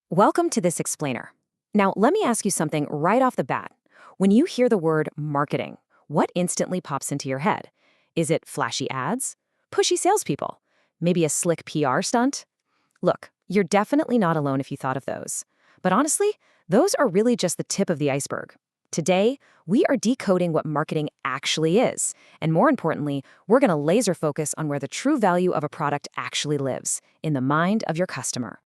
Welcome to this explainer. Now, let me ask you something right off the bat. When you hear the word marketing, what instantly pops into your head? Is it flashy ads? Pushy salespeople? Maybe a slick PR stunt? Look, you're definitely not alone if you thought of those. But honestly, those are really just the tip of the iceberg. Today, we are decoding what marketing actually is. And more importantly, we're going to laser focus on where the true value of a product actually lives, in the mind of your customer.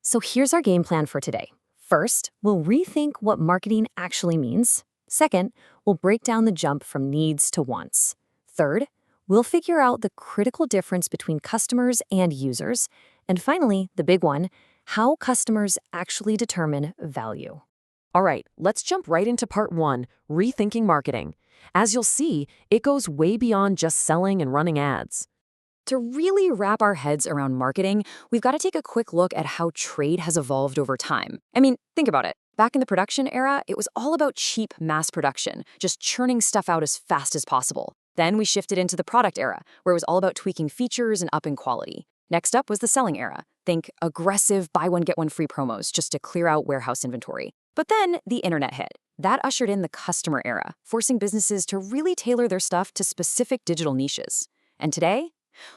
So here's our game plan for today. First, we'll rethink what marketing actually means. Second, we'll break down the jump from needs to wants. Third, we'll figure out the critical difference between customers and users. And finally, the big one, how customers actually determine value. All right, let's jump right into part one, rethinking marketing. As you'll see, it goes way beyond just selling and running ads. To really wrap our heads around marketing, we've got to take a quick look at how trade has evolved over time. I mean, think about it. Back in the production era, it was all about cheap mass production, just churning stuff out as fast as possible. Then we shifted into the product era, where it was all about tweaking features and upping quality. Next up was the selling era. Think aggressive buy one, get one free promos just to clear out warehouse inventory. But then the internet hit. That ushered in the customer era, forcing businesses to really tailor their stuff to specific digital niches. And today,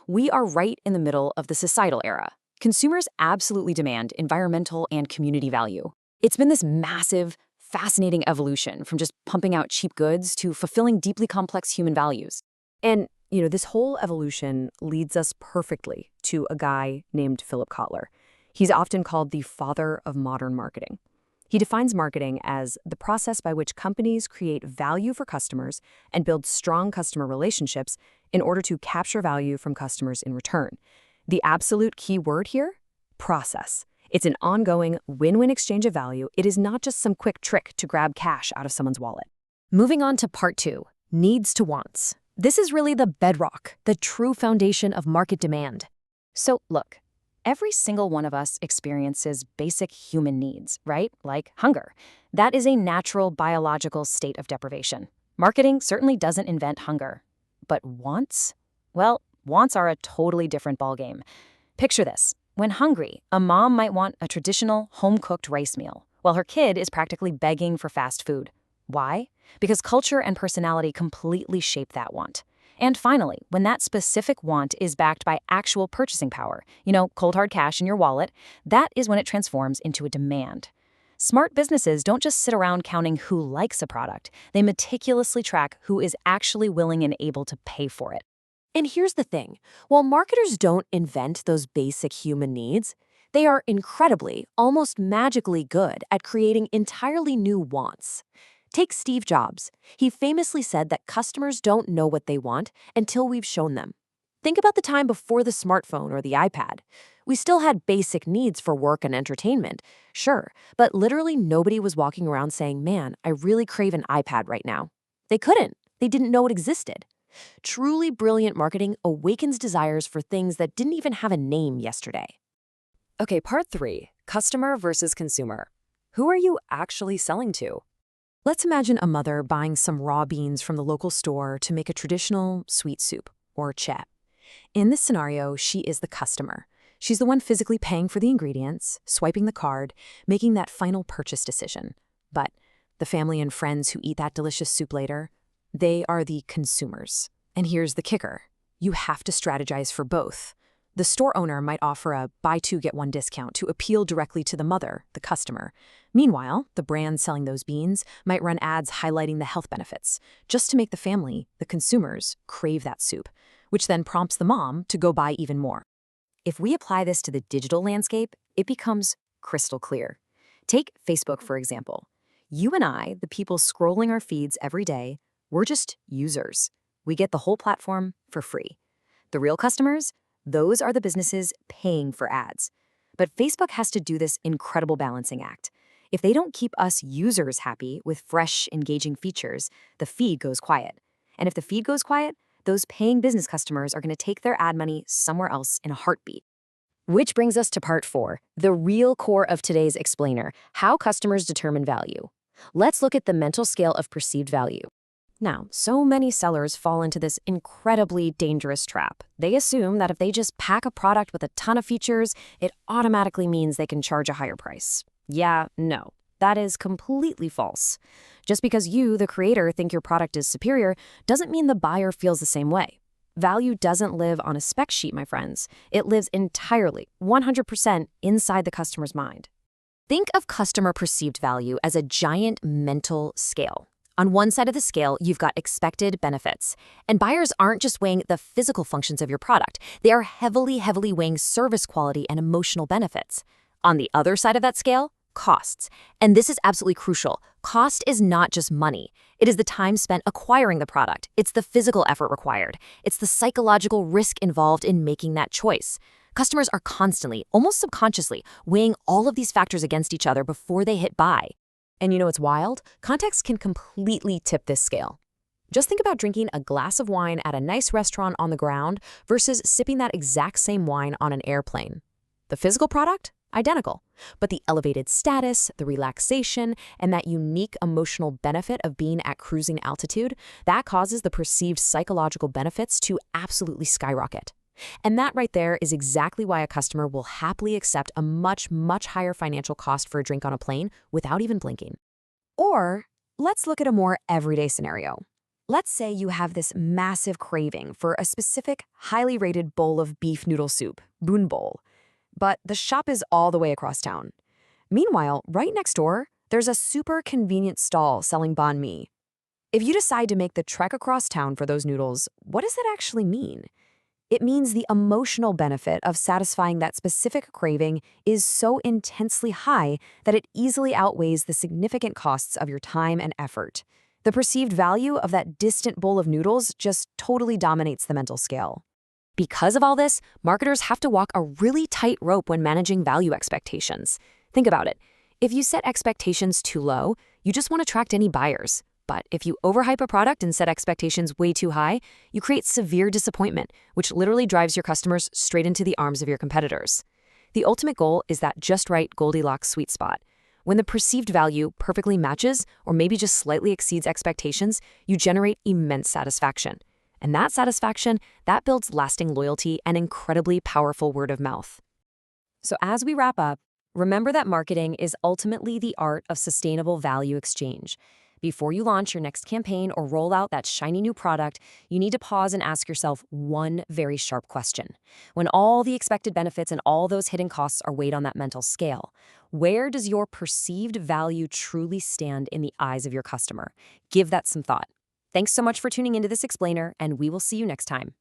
we are right in the middle of the societal era. Consumers absolutely demand environmental and community value. It's been this massive, fascinating evolution from just pumping out cheap goods to fulfilling deeply complex human values. And, this whole evolution leads us perfectly to a guy named Philip Kotler. He's often called the father of modern marketing. He defines marketing as the process by which companies create value for customers and build strong customer relationships in order to capture value from customers in return. The absolute key word here? Process. It's an ongoing win-win exchange of value. It is not just some quick trick to grab cash out of someone's wallet. Moving on to part two, needs to wants. This is really the bedrock, the true foundation of market demand. So look, every single one of us experiences basic human needs, right? Like hunger. That is a natural biological state of deprivation. Marketing certainly doesn't invent hunger. But wants? Well, wants are a totally different ballgame. Picture this. When hungry, a mom might want a traditional home-cooked rice meal, while her kid is practically begging for fast food. Why? Because culture and personality completely shape that want. And finally, when that specific want is backed by actual purchasing power, cold hard cash in your wallet, that is when it transforms into a demand. Smart businesses don't just sit around counting who likes a product. They meticulously track who is actually willing and able to pay for it. And here's the thing. While marketers don't invent those basic human needs, they are incredibly, almost magically good at creating entirely new wants. Take Steve Jobs. He famously said that customers don't know what they want until we've shown them. Think about the time before the smartphone or the iPad. We still had basic needs for work and entertainment, sure, but literally nobody was walking around saying, man, I really crave an iPad right now. They couldn't. They didn't know it existed. Truly brilliant marketing awakens desires for things that didn't even have a name yesterday. Okay, part three, customer versus consumer. Who are you actually selling to? Let's imagine a mother buying some raw beans from the local store to make a traditional sweet soup, or chat. In this scenario, she is the customer. She's the one physically paying for the ingredients, swiping the card, making that final purchase decision. But the family and friends who eat that delicious soup later, they are the consumers. And here's the kicker. You have to strategize for both. The store owner might offer a buy two, get one discount to appeal directly to the mother, the customer. Meanwhile, the brand selling those beans might run ads highlighting the health benefits, just to make the family, the consumers, crave that soup, which then prompts the mom to go buy even more. If we apply this to the digital landscape, it becomes crystal clear. Take Facebook, for example. You and I, the people scrolling our feeds every day, we're just users. We get the whole platform for free. The real customers, those are the businesses paying for ads. But Facebook has to do this incredible balancing act. If they don't keep us users happy with fresh, engaging features, the feed goes quiet. And if the feed goes quiet, those paying business customers are going to take their ad money somewhere else in a heartbeat. Which brings us to part four, the real core of today's explainer, how customers determine value. Let's look at the mental scale of perceived value. Now, so many sellers fall into this incredibly dangerous trap. They assume that if they just pack a product with a ton of features, it automatically means they can charge a higher price. Yeah, no. That is completely false. Just because you, the creator, think your product is superior doesn't mean the buyer feels the same way. Value doesn't live on a spec sheet, my friends. It lives entirely, 100% inside the customer's mind. Think of customer perceived value as a giant mental scale. On one side of the scale, you've got expected benefits. And buyers aren't just weighing the physical functions of your product. They are heavily weighing service quality and emotional benefits. On the other side of that scale, costs. And this is absolutely crucial. Cost is not just money. It is the time spent acquiring the product. It's the physical effort required. It's the psychological risk involved in making that choice. Customers are constantly, almost subconsciously, weighing all of these factors against each other before they hit buy. And you know what's wild? Context can completely tip this scale. Just think about drinking a glass of wine at a nice restaurant on the ground versus sipping that exact same wine on an airplane. The physical product? Identical. But the elevated status, the relaxation, and that unique emotional benefit of being at cruising altitude, that causes the perceived psychological benefits to absolutely skyrocket. And that right there is exactly why a customer will happily accept a much higher financial cost for a drink on a plane without even blinking. Or let's look at a more everyday scenario. Let's say you have this massive craving for a specific, highly rated bowl of beef noodle soup, bun bowl. But the shop is all the way across town. Meanwhile, right next door, there's a super convenient stall selling banh mi. If you decide to make the trek across town for those noodles, what does that actually mean? It means the emotional benefit of satisfying that specific craving is so intensely high that it easily outweighs the significant costs of your time and effort. The perceived value of that distant bowl of noodles just totally dominates the mental scale. Because of all this, marketers have to walk a really tight rope when managing value expectations. Think about it. If you set expectations too low, you just won't attract any buyers. But if you overhype a product and set expectations way too high, you create severe disappointment, which literally drives your customers straight into the arms of your competitors. The ultimate goal is that just right Goldilocks sweet spot. When the perceived value perfectly matches or maybe just slightly exceeds expectations, you generate immense satisfaction. And that satisfaction, that builds lasting loyalty and incredibly powerful word of mouth. So as we wrap up, remember that marketing is ultimately the art of sustainable value exchange. Before you launch your next campaign or roll out that shiny new product, you need to pause and ask yourself one very sharp question. When all the expected benefits and all those hidden costs are weighed on that mental scale, where does your perceived value truly stand in the eyes of your customer? Give that some thought. Thanks so much for tuning into this explainer, and we will see you next time.